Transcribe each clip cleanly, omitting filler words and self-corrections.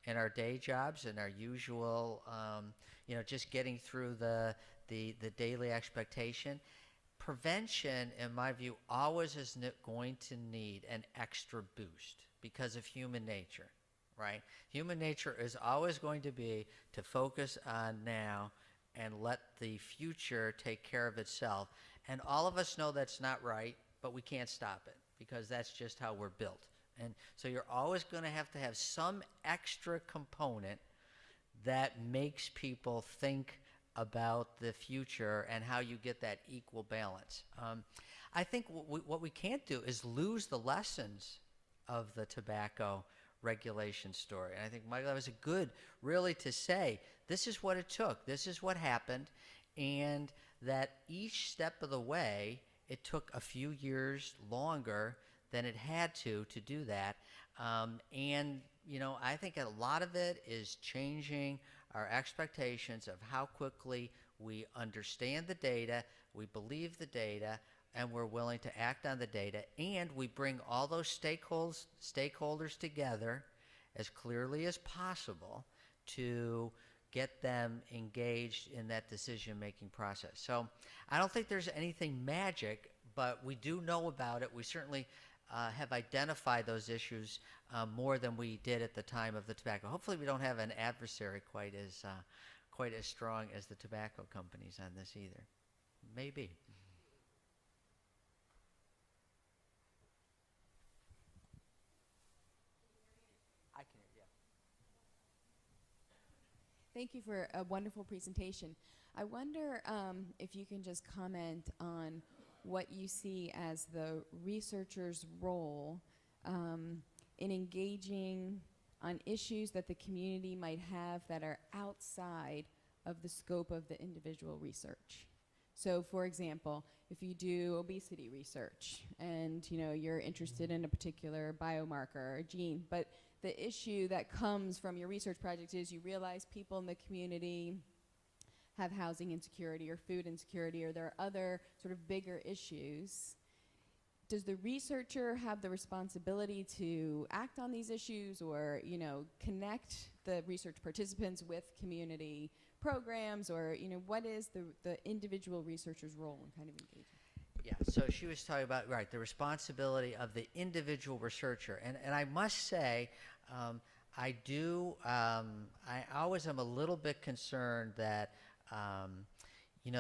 in our day jobs and our usual, just getting through the daily expectation. Prevention, in my view, always is going to need an extra boost because of human nature, right? Human nature is always going to be to focus on now and let the future take care of itself. And all of us know that's not right, but we can't stop it because that's just how we're built. And so you're always going to have some extra component that makes people think about the future and how you get that equal balance. I think what we can't do is lose the lessons of the tobacco regulation story. And I think, Michael, that was a good, really, to say, this is what it took, this is what happened, and that each step of the way, it took a few years longer than it had to do that. I think a lot of it is changing our expectations of how quickly we understand the data, we believe the data, and we're willing to act on the data, and we bring all those stakeholders together as clearly as possible to get them engaged in that decision-making process. So I don't think there's anything magic, but we do know about it. We certainly have identified those issues more than we did at the time of the tobacco. Hopefully we don't have an adversary quite as strong as the tobacco companies on this either. Maybe. I can, yeah. Thank you for a wonderful presentation. I wonder if you can just comment on what you see as the researcher's role in engaging on issues that the community might have that are outside of the scope of the individual research. So for example, if you do obesity research and you're interested in a particular biomarker or gene, but the issue that comes from your research project is you realize people in the community have housing insecurity or food insecurity, or there are other sort of bigger issues. Does the researcher have the responsibility to act on these issues, or connect the research participants with community programs, or what is the individual researcher's role in kind of engaging? Yeah, so she was talking about, right, the responsibility of the individual researcher. And I must say, I always am a little bit concerned that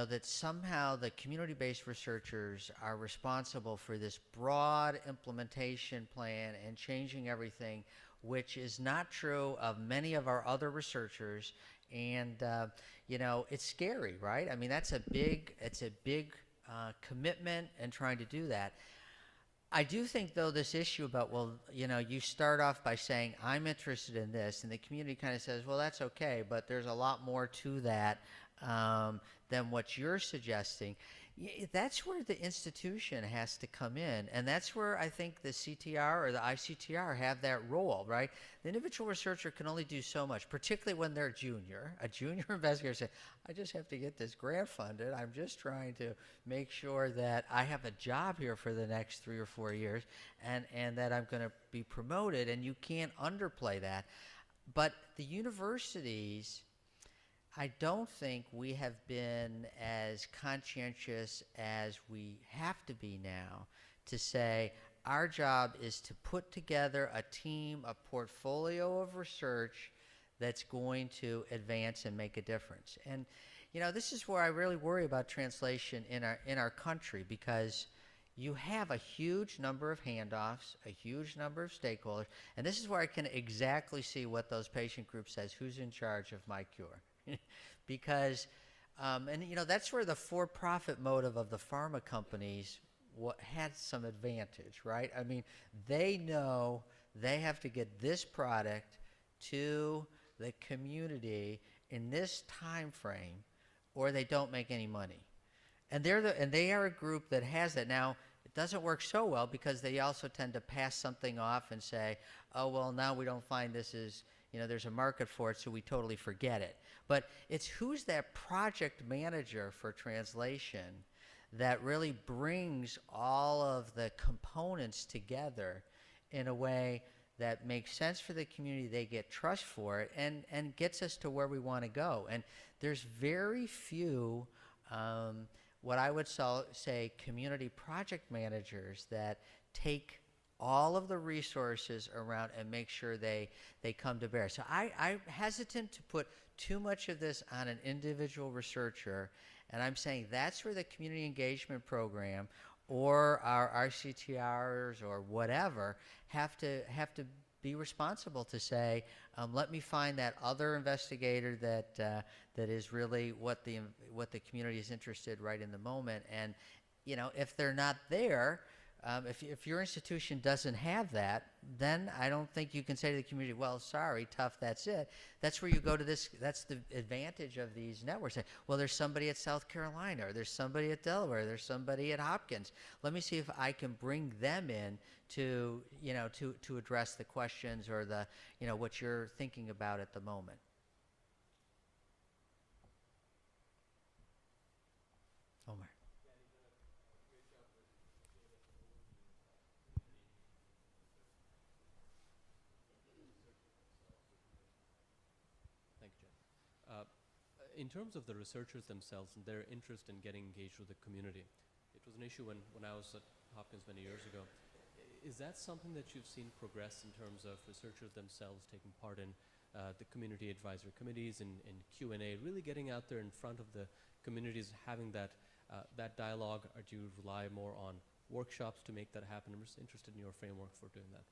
that somehow the community-based researchers are responsible for this broad implementation plan and changing everything, which is not true of many of our other researchers. And it's scary, right? I mean, it's a big commitment in trying to do that. I do think, though, this issue about, you start off by saying, I'm interested in this, and the community kind of says, well, that's okay, but there's a lot more to that than what you're suggesting. That's where the institution has to come in, and that's where I think the CTR or the ICTR have that role, right? The individual researcher can only do so much, particularly when they're junior. A junior investigator says, I just have to get this grant funded. I'm just trying to make sure that I have a job here for the next 3 or 4 years and that I'm going to be promoted, and you can't underplay that. But the universities, I don't think we have been as conscientious as we have to be now to say our job is to put together a team, a portfolio of research that's going to advance and make a difference. And this is where I really worry about translation in our country, because you have a huge number of handoffs, a huge number of stakeholders, and this is where I can exactly see what those patient groups says, who's in charge of my cure. Because, that's where the for-profit motive of the pharma companies had some advantage, right? I mean, they know they have to get this product to the community in this time frame, or they don't make any money. And they are a group that has that. Now, it doesn't work so well because they also tend to pass something off and say, oh, well, now we don't find this is, there's a market for it, so we totally forget it. But it's who's that project manager for translation that really brings all of the components together in a way that makes sense for the community, they get trust for it, and gets us to where we want to go. And there's very few, what I would say, community project managers that take all of the resources around and make sure they come to bear. So I'm hesitant to put too much of this on an individual researcher, and I'm saying that's where the community engagement program or our RCTRs or whatever have to be responsible to say, let me find that other investigator that is really what the community is interested right in the moment. And if they're not there, if your institution doesn't have that, then I don't think you can say to the community, well, sorry, tough, that's it. That's where you go to this. That's the advantage of these networks. Well, there's somebody at South Carolina, or there's somebody at Delaware, there's somebody at Hopkins. Let me see if I can bring them in to address the questions or the what you're thinking about at the moment. Omar. Thank you, Jen. In terms of the researchers themselves and their interest in getting engaged with the community, it was an issue when I was at Hopkins many years ago. Is that something that you've seen progress in terms of researchers themselves taking part in the community advisory committees and Q&A, really getting out there in front of the communities, having that dialogue? Or do you rely more on workshops to make that happen? I'm just interested in your framework for doing that.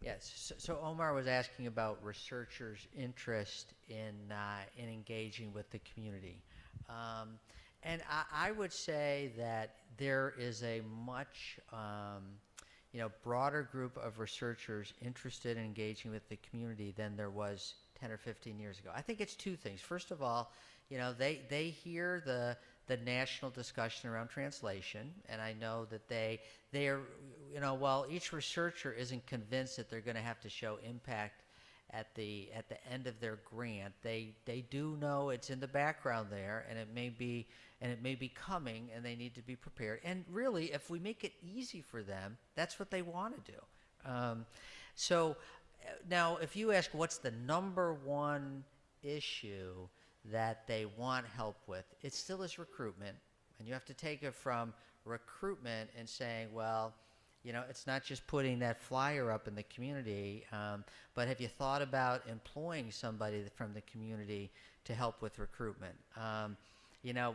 Yes. So Omar was asking about researchers' interest in engaging with the community, and I would say that there is a much broader group of researchers interested in engaging with the community than there was 10 or 15 years ago. I think it's two things. First of all, they hear the national discussion around translation, and I know that they are, while each researcher isn't convinced that they're going to have to show impact at the end of their grant, they do know it's in the background there, and it may be coming, and they need to be prepared. And really, if we make it easy for them, that's what they want to do. So now, if you ask what's the number one issue that they want help with, it still is recruitment. And you have to take it from recruitment and saying, well, it's not just putting that flyer up in the community, but have you thought about employing somebody from the community to help with recruitment?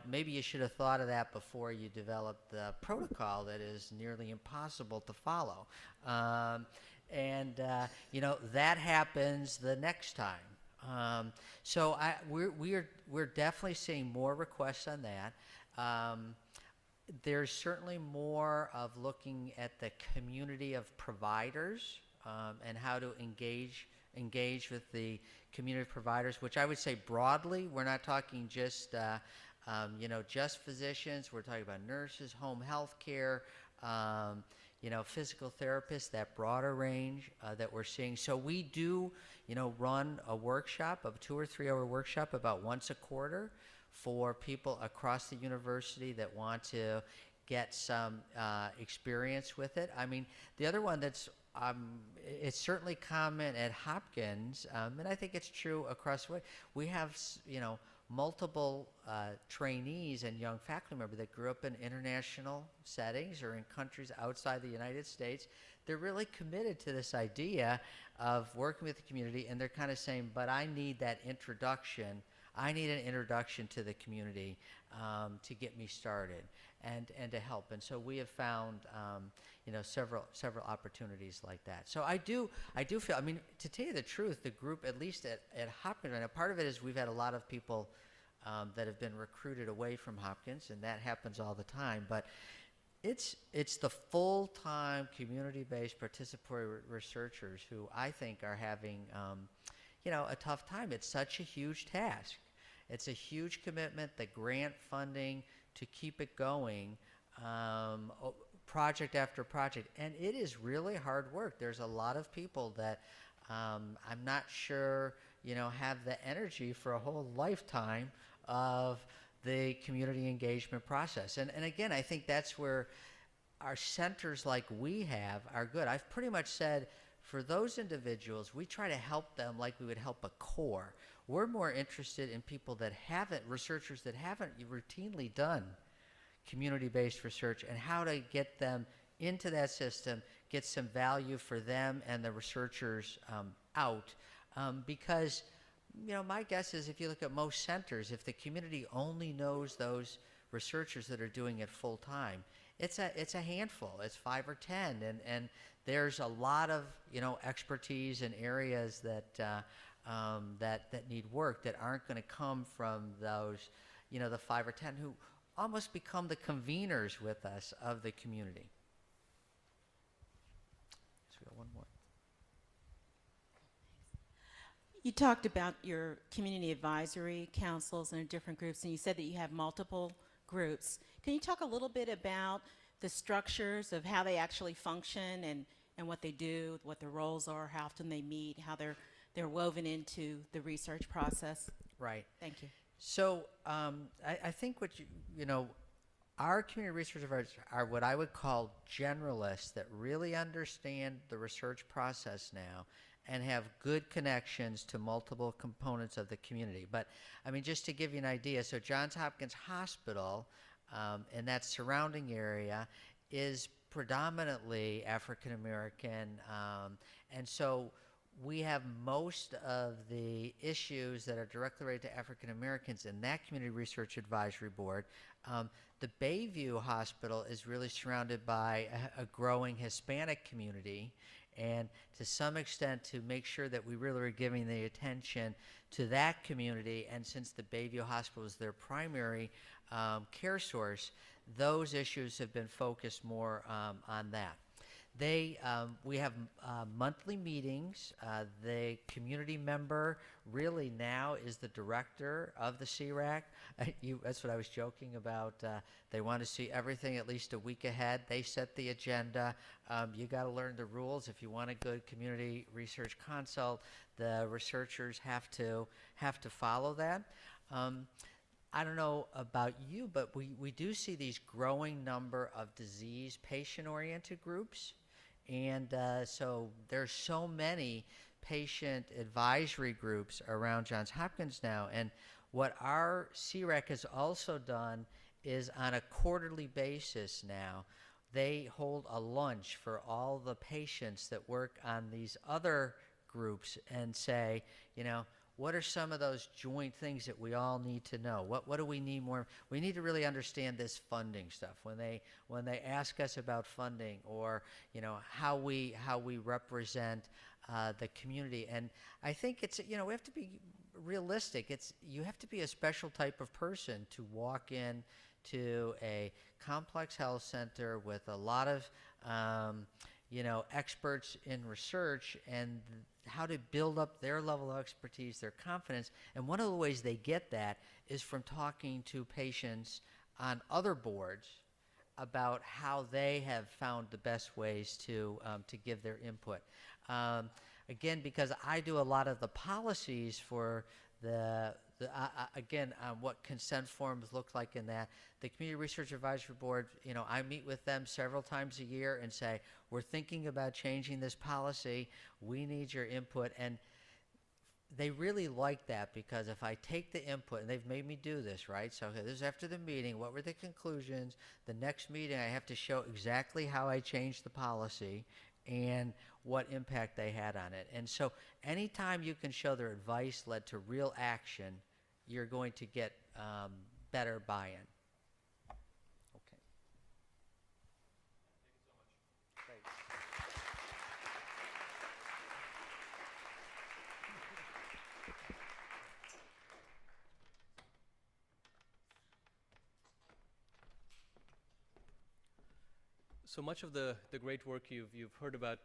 Maybe you should have thought of that before you developed the protocol that is nearly impossible to follow. That happens the next time. So we're definitely seeing more requests on that. There's certainly more of looking at the community of providers and how to engage with the community providers, which I would say broadly. We're not talking just just physicians. We're talking about nurses, home health care, physical therapists, that broader range that we're seeing. So we do, run a workshop, a 2 or 3 hour workshop about once a quarter for people across the university that want to get some experience with it. I mean, the other one that's it's certainly common at Hopkins, and I think it's true across the way. We have, multiple trainees and young faculty members that grew up in international settings or in countries outside the United States. They're really committed to this idea of working with the community, and they're kind of saying, but I need that introduction. I need an introduction to the community to get me started and to help. And so we have found several opportunities like that. So I do feel, I mean, to tell you the truth, the group, at least at Hopkins, and a part of it is we've had a lot of people that have been recruited away from Hopkins, and that happens all the time. But it's the full-time community-based participatory researchers who I think are having a tough time. It's such a huge task. It's a huge commitment, the grant funding to keep it going, project after project. And it is really hard work. There's a lot of people that I'm not sure, have the energy for a whole lifetime of the community engagement process. And again, I think that's where our centers like we have are good. I've pretty much said for those individuals, we try to help them like we would help a core. We're more interested in people that haven't, researchers that haven't routinely done community-based research, and how to get them into that system, get some value for them and the researchers out. Because, you know, my guess is if you look at most centers, if the community only knows those researchers that are doing it full time, it's a handful. It's 5 or 10, and there's a lot of, you know, expertise in areas that that need work that aren't going to come from those, you know, the 5 or 10 who almost become the conveners with us of the community. So we got one more. You talked about your community advisory councils and different groups, and you said that you have multiple groups. Can you talk a little bit about the structures of how they actually function and what they do, what their roles are, how often they meet, how they're woven into the research process? Right. Thank you. So I think what you know, our community research advisors are what I would call generalists that really understand the research process now and have good connections to multiple components of the community. But I mean, just to give you an idea, so Johns Hopkins Hospital and that surrounding area is predominantly African American, and so we have most of the issues that are directly related to African Americans in that Community Research Advisory Board. The Bayview Hospital is really surrounded by a growing Hispanic community, and to some extent to make sure that we really are giving the attention to that community, and since the Bayview Hospital is their primary care source, those issues have been focused more on that. We have monthly meetings. The community member really now is the director of the CRAC. That's what I was joking about. They want to see everything at least a week ahead. They set the agenda. You got to learn the rules. If you want a good community research consult, the researchers have to follow that. I don't know about you, but we do see these growing number of disease patient-oriented groups. And so there's so many patient advisory groups around Johns Hopkins now. And what our CRAC has also done is on a quarterly basis now, they hold a lunch for all the patients that work on these other groups and say, you know, what are some of those joint things that we all need to know? What do we need more? We need to really understand this funding stuff. When they ask us about funding, or you know, how we represent the community. And I think it's, you know, we have to be realistic. You have to be a special type of person to walk in to a complex health center with a lot of you know, experts in research, and how to build up their level of expertise, their confidence. And one of the ways they get that is from talking to patients on other boards about how they have found the best ways to give their input. Again, because I do a lot of the policies for again, what consent forms look like in that. The Community Research Advisory Board, you know, I meet with them several times a year and say, we're thinking about changing this policy. We need your input. And they really like that, because if I take the input, and they've made me do this, right? So okay, this is after the meeting. What were the conclusions? The next meeting, I have to show exactly how I changed the policy and what impact they had on it. And so anytime you can show their advice led to real action, you're going to get better buy-in. Okay. Thank you so much. Great. So much of the great work you've heard about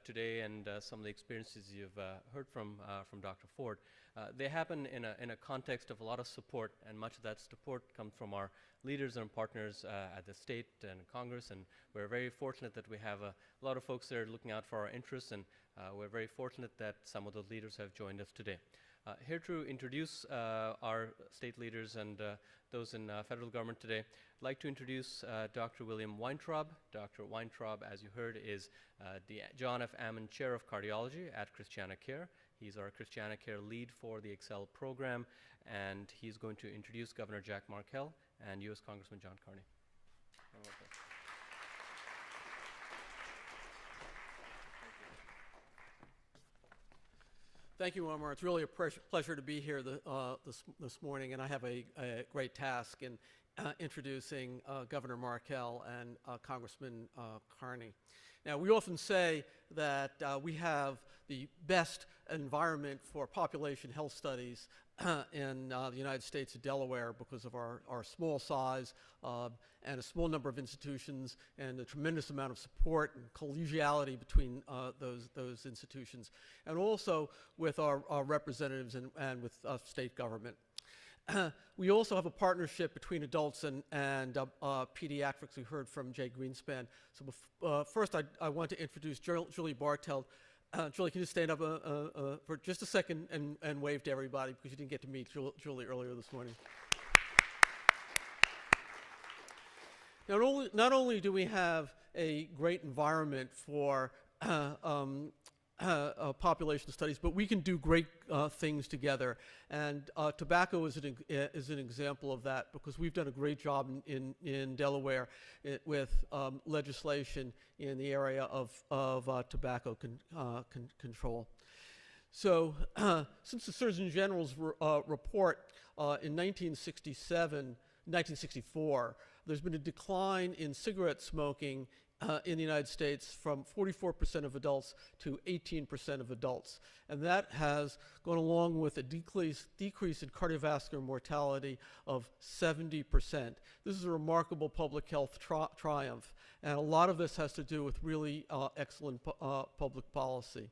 today, and some of the experiences you've heard from Dr. Ford, they happen in a context of a lot of support, and much of that support comes from our leaders and partners at the state and Congress, and we're very fortunate that we have a lot of folks there looking out for our interests, and we're very fortunate that some of those leaders have joined us today. Here to introduce our state leaders and those in federal government today, I'd like to introduce Dr. William Weintraub. Dr. Weintraub, as you heard, is the John F. Ammon Chair of Cardiology at Christiana Care. He's our Christiana Care lead for the Excel program, and he's going to introduce Governor Jack Markell and U.S. Congressman John Carney. Thank you, Omar. It's really a pleasure to be here this morning, and I have a great task in introducing Governor Markell and Congressman Carney. Now, we often say that we have the best environment for population health studies in the United States of Delaware because of our small size and a small number of institutions and a tremendous amount of support and collegiality between those institutions, and also with our representatives and with state government. We also have a partnership between adults and pediatrics. We heard from Jay Greenspan. So first, I want to introduce Julie Barteld. Julie, can you stand up for just a second and wave to everybody, because you didn't get to meet Julie earlier this morning. Not only do we have a great environment for population studies, but we can do great things together. And tobacco is an example of that, because we've done a great job in Delaware with legislation in the area of tobacco control. So since the Surgeon General's report in 1964, there's been a decline in cigarette smoking in the United States from 44% of adults to 18% of adults. And that has gone along with a decrease in cardiovascular mortality of 70%. This is a remarkable public health triumph. And a lot of this has to do with really excellent public policy.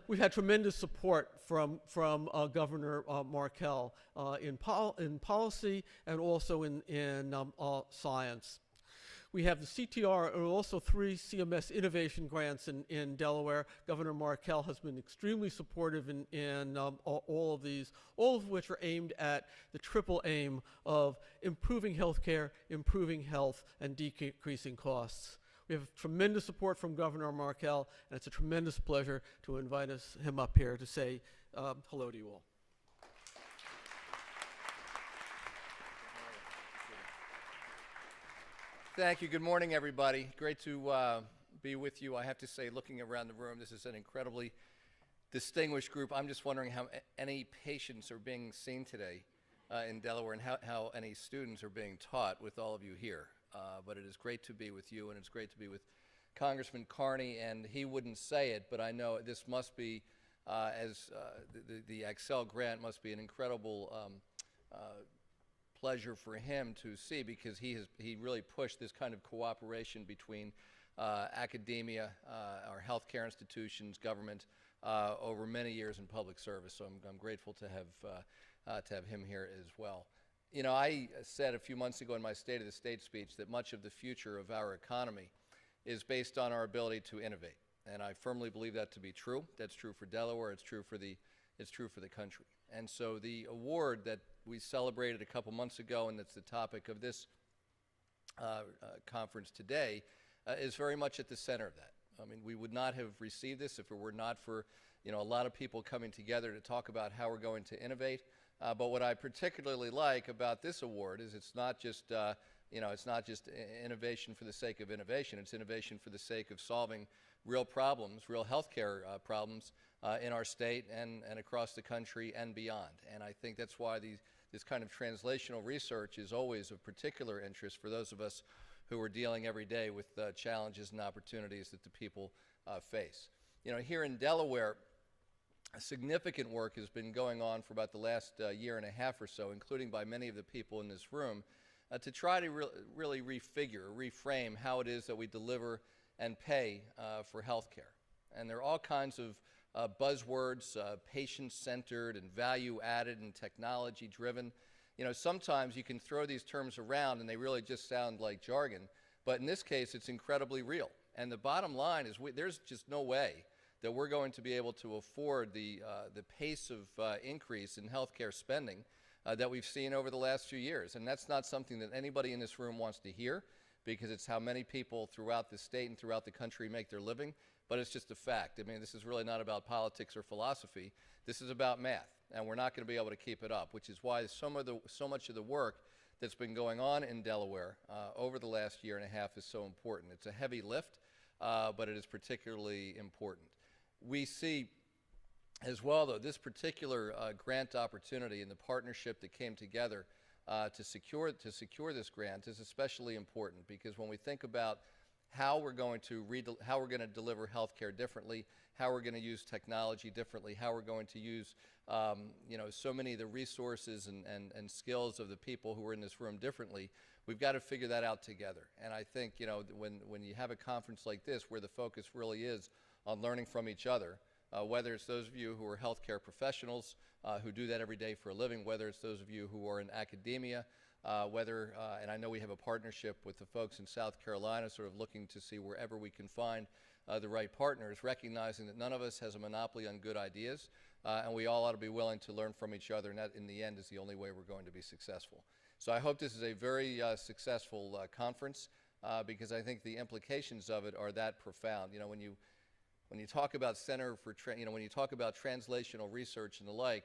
We've had tremendous support from Governor Markell in policy and also in science. We have the CTR and also 3 CMS innovation grants in Delaware. Governor Markell has been extremely supportive in all of these, all of which are aimed at the triple aim of improving healthcare, improving health, and decreasing costs. We have tremendous support from Governor Markell, and it's a tremendous pleasure to invite him up here to say hello to you all. Thank you. Good morning, everybody. Great to be with you. I have to say, looking around the room, this is an incredibly distinguished group. I'm just wondering how any patients are being seen today in Delaware, and how any students are being taught with all of you here. But it is great to be with you, and it's great to be with Congressman Carney. And he wouldn't say it, but I know this must be, the Excel grant must be an incredible pleasure for him to see, because he really pushed this kind of cooperation between academia, our healthcare institutions, government, over many years in public service. So I'm grateful to have him here as well. You know, I said a few months ago in my State of the State speech that much of the future of our economy is based on our ability to innovate, and I firmly believe that to be true. That's true for Delaware. It's true for the country. And so the award that we celebrated a couple months ago, and that's the topic of this conference today, is very much at the center of that. I mean, we would not have received this if it were not for, a lot of people coming together to talk about how we're going to innovate. But what I particularly like about this award is it's not just, it's not just innovation for the sake of innovation. It's innovation for the sake of solving real problems, real healthcare problems in our state and across the country and beyond. And I think that's why this kind of translational research is always of particular interest for those of us who are dealing every day with challenges and opportunities that the people face. Here in Delaware, significant work has been going on for about the last year and a half or so, including by many of the people in this room, to try to really reframe how it is that we deliver and pay for health care. And there are all kinds of buzzwords, patient-centered and value-added and technology-driven. Sometimes you can throw these terms around and they really just sound like jargon, but in this case it's incredibly real. And the bottom line is there's just no way that we're going to be able to afford the pace of increase in healthcare spending that we've seen over the last few years. And that's not something that anybody in this room wants to hear, because it's how many people throughout the state and throughout the country make their living, but it's just a fact. I mean, this is really not about politics or philosophy. This is about math, and we're not going to be able to keep it up, which is why so much of the work that's been going on in Delaware over the last year and a half is so important. It's a heavy lift, but it is particularly important. We see as well, though, this particular grant opportunity and the partnership that came together to secure this grant is especially important, because when we think about how we're going to deliver healthcare differently, how we're going to use technology differently, how we're going to use so many of the resources and skills of the people who are in this room differently, we've got to figure that out together. And I think when you have a conference like this, where the focus really is on learning from each other, whether it's those of you who are healthcare professionals who do that every day for a living, whether it's those of you who are in academia, and I know we have a partnership with the folks in South Carolina, sort of looking to see wherever we can find the right partners, recognizing that none of us has a monopoly on good ideas, and we all ought to be willing to learn from each other, and that in the end is the only way we're going to be successful. So I hope this is a very successful conference, because I think the implications of it are that profound. When you talk about when you talk about translational research and the like,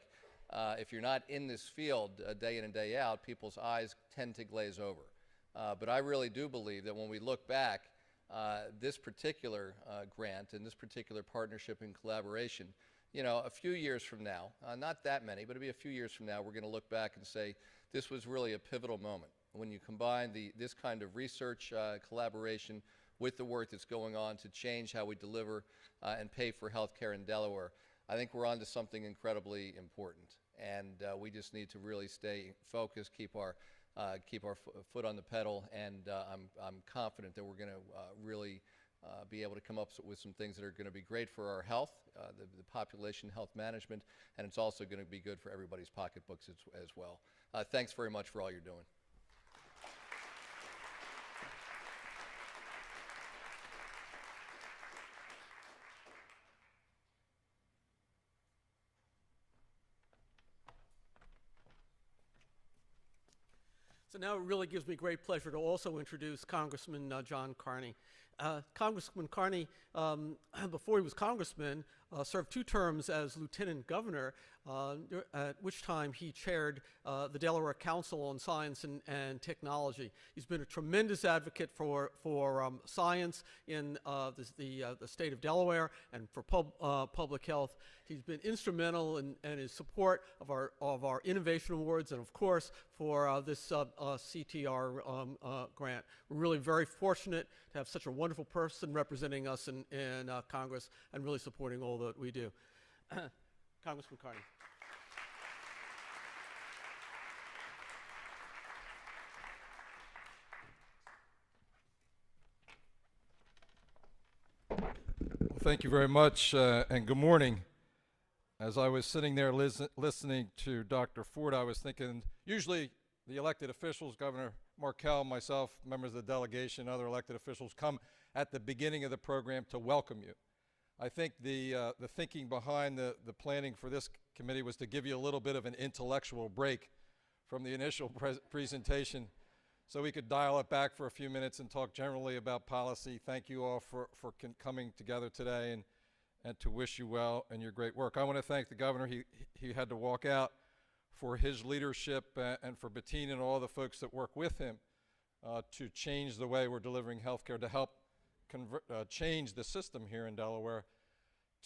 if you're not in this field day in and day out, people's eyes tend to glaze over. But I really do believe that when we look back, this particular grant and this particular partnership and collaboration, a few years from now, not that many, but it'll be a few years from now, we're going to look back and say this was really a pivotal moment. When you combine this kind of research collaboration with the work that's going on to change how we deliver and pay for healthcare in Delaware, I think we're on to something incredibly important. And we just need to really stay focused, keep our foot on the pedal, and I'm confident that we're going to really be able to come up with some things that are going to be great for our health, the population health management, and it's also going to be good for everybody's pocketbooks as well. Thanks very much for all you're doing. So now it really gives me great pleasure to also introduce Congressman John Carney. Congressman Carney, before he was congressman, served 2 terms as lieutenant governor, at which time he chaired the Delaware Council on Science and Technology. He's been a tremendous advocate for science in the state of Delaware and for public health. He's been instrumental in his support of our innovation awards, and of course for this CTR grant. We're really very fortunate to have such a wonderful person representing us in Congress and really supporting all that we do. Congressman Carney. Well, thank you very much, and good morning. As I was sitting there listening to Dr. Ford, I was thinking, usually the elected officials, Governor Markell, myself, members of the delegation, other elected officials come at the beginning of the program to welcome you. I think the thinking behind the planning for this committee was to give you a little bit of an intellectual break from the initial presentation so we could dial it back for a few minutes and talk generally about policy. Thank you all for coming together today and to wish you well in your great work. I want to thank the governor. He had to walk out for his leadership and for Bettina and all the folks that work with him to change the way we're delivering healthcare, to help change the system here in Delaware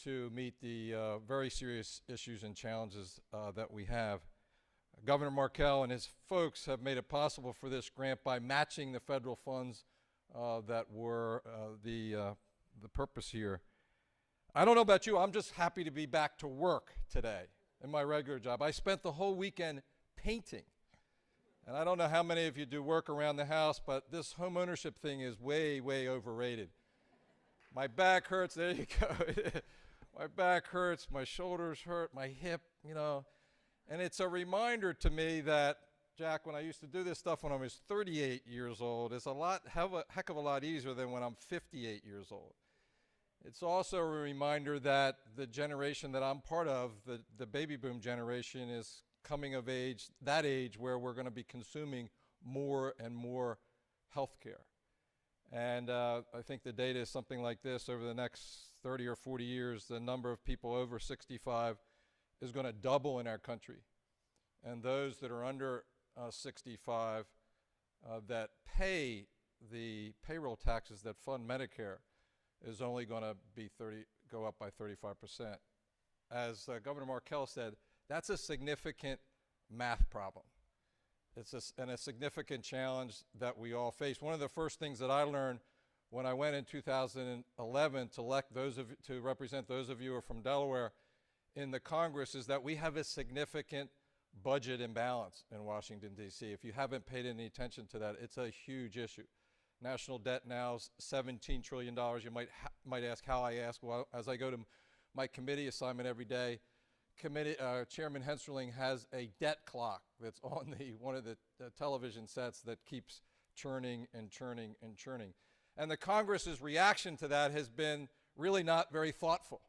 to meet the very serious issues and challenges that we have. Governor Markell and his folks have made it possible for this grant by matching the federal funds that were the purpose here. I don't know about you, I'm just happy to be back to work today in my regular job. I spent the whole weekend painting. And I don't know how many of you do work around the house, but this home ownership thing is way, way overrated. My back hurts, there you go. My back hurts, my shoulders hurt, my hip, And it's a reminder to me that, Jack, when I used to do this stuff when I was 38 years old, it's a heck of a lot easier than when I'm 58 years old. It's also a reminder that the generation that I'm part of, the baby boom generation, is coming of age, that age where we're going to be consuming more and more health care. And I think the data is something like this: over the next 30 or 40 years, the number of people over 65 is going to double in our country. And those that are under 65 that pay the payroll taxes that fund Medicare is only going to be go up by 35%. As Governor Markell said, that's a significant math problem. It's a significant challenge that we all face. One of the first things that I learned when I went in 2011 to represent those of you who are from Delaware in the Congress is that we have a significant budget imbalance in Washington, D.C. If you haven't paid any attention to that, it's a huge issue. National debt now is $17 trillion. You might ask how I ask. Well, as I go to my committee assignment every day, Chairman Hensterling has a debt clock that's on one of the television sets that keeps churning and churning and churning. And the Congress's reaction to that has been really not very thoughtful.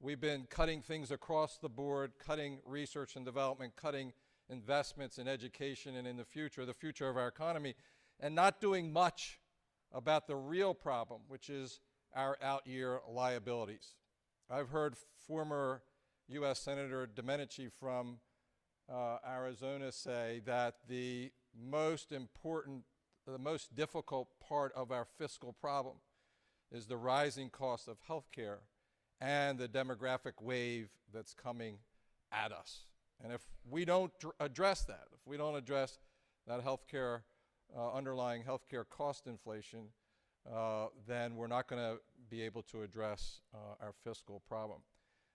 We've been cutting things across the board, cutting research and development, cutting investments in education and in the future of our economy, and not doing much about the real problem, which is our out-year liabilities. I've heard former U.S. Senator Domenici from Arizona say that the most difficult part of our fiscal problem is the rising cost of health care and the demographic wave that's coming at us. And if we don't address that, if we don't address that underlying healthcare cost inflation, then we're not going to be able to address our fiscal problem.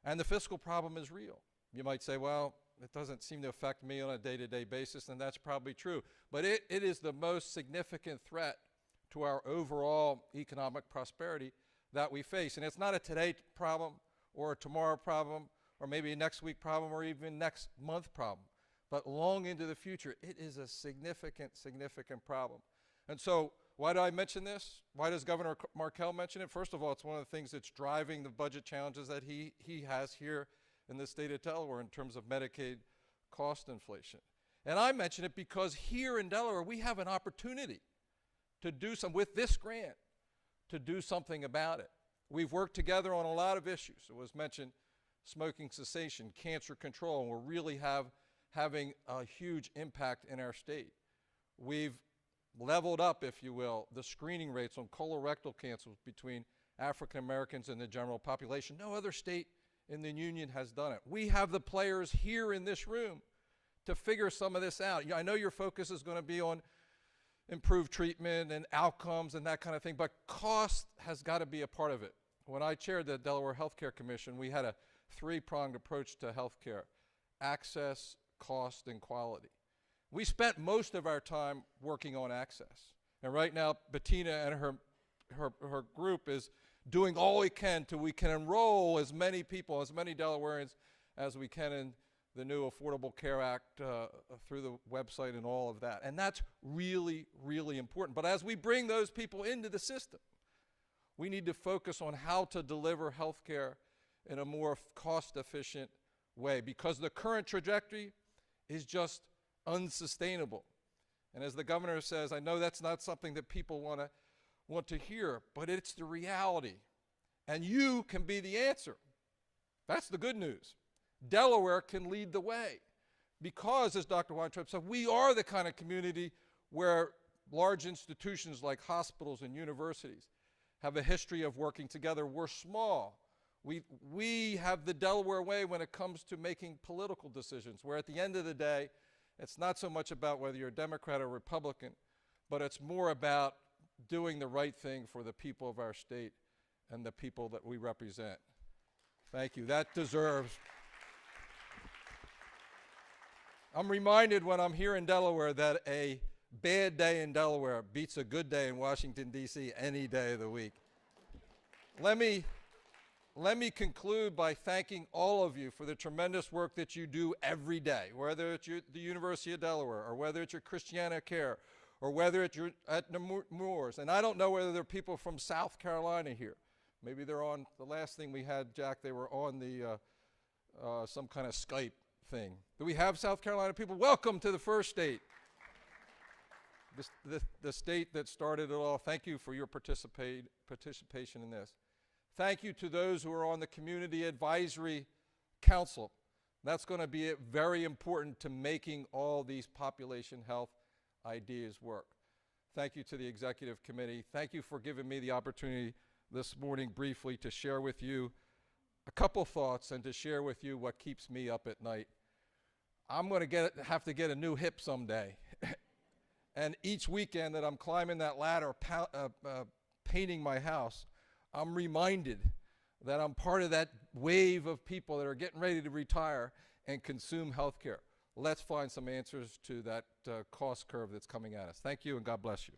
And the fiscal problem is real. You might say, well, it doesn't seem to affect me on a day-to-day basis, and that's probably true. But it is the most significant threat to our overall economic prosperity that we face. And it's not a today problem or a tomorrow problem or maybe a next week problem or even next month problem. But long into the future, it is a significant, significant problem. And so why do I mention this? Why does Governor Markell mention it? First of all, it's one of the things that's driving the budget challenges that he has here in the state of Delaware in terms of Medicaid cost inflation. And I mention it because here in Delaware, we have an opportunity to do some, with this grant, to do something about it. We've worked together on a lot of issues. It was mentioned smoking cessation, cancer control, and we're really having a huge impact in our state. We've leveled up, if you will, the screening rates on colorectal cancer between African Americans and the general population. No other state in the union has done it. We have the players here in this room to figure some of this out. I know your focus is going to be on improved treatment and outcomes and that kind of thing, but cost has got to be a part of it. When I chaired the Delaware Healthcare Commission, we had a three-pronged approach to healthcare: access, cost, and quality. We spent most of our time working on access. And right now, Bettina and her group is doing all we can we can enroll as many people, as many Delawareans as we can in the new Affordable Care Act through the website and all of that. And that's really, really important. But as we bring those people into the system, we need to focus on how to deliver health care in a more cost-efficient way, because the current trajectory is just unsustainable. And as the governor says, I know that's not something that people want to hear, but it's the reality. And you can be the answer. That's the good news. Delaware can lead the way because, as Dr. Weintraub said, we are the kind of community where large institutions like hospitals and universities have a history of working together. We're small. We have the Delaware way when it comes to making political decisions, where at the end of the day, it's not so much about whether you're a Democrat or Republican, but it's more about doing the right thing for the people of our state and the people that we represent. Thank you. That deserves. I'm reminded when I'm here in Delaware that a bad day in Delaware beats a good day in Washington, D.C. any day of the week. Let me conclude by thanking all of you for the tremendous work that you do every day, whether it's the University of Delaware or whether it's your Christiana Care or whether it's at Moores. And I don't know whether there are people from South Carolina here, Maybe they're on, the last thing we had, Jack, they were on the some kind of Skype thing. Do we have South Carolina people? Welcome to the first state. The state that started it all. Thank you for your participation in this. Thank you to those who are on the Community Advisory Council. That's going to be very important to making all these population health ideas work. Thank you to the Executive Committee. Thank you for giving me the opportunity this morning briefly to share with you a couple thoughts and to share with you what keeps me up at night. I'm going to have to get a new hip someday. And each weekend that I'm climbing that ladder, painting my house, I'm reminded that I'm part of that wave of people that are getting ready to retire and consume health care. Let's find some answers to that cost curve that's coming at us. Thank you, and God bless you.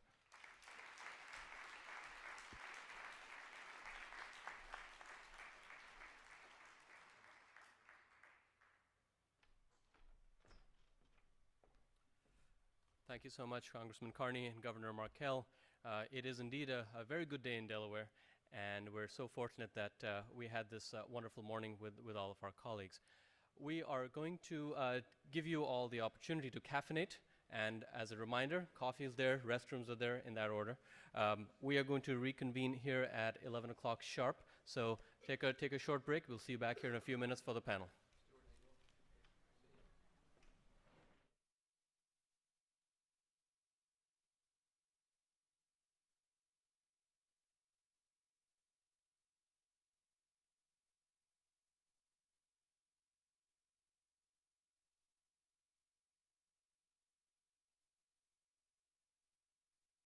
Thank you so much, Congressman Carney and Governor Markell. It is indeed a very good day in Delaware, and we're so fortunate that we had this wonderful morning with all of our colleagues. We are going to give you all the opportunity to caffeinate, and as a reminder, coffee is there, restrooms are there in that order. We are going to reconvene here at 11 o'clock sharp, so take a short break. We'll see you back here in a few minutes for the panel.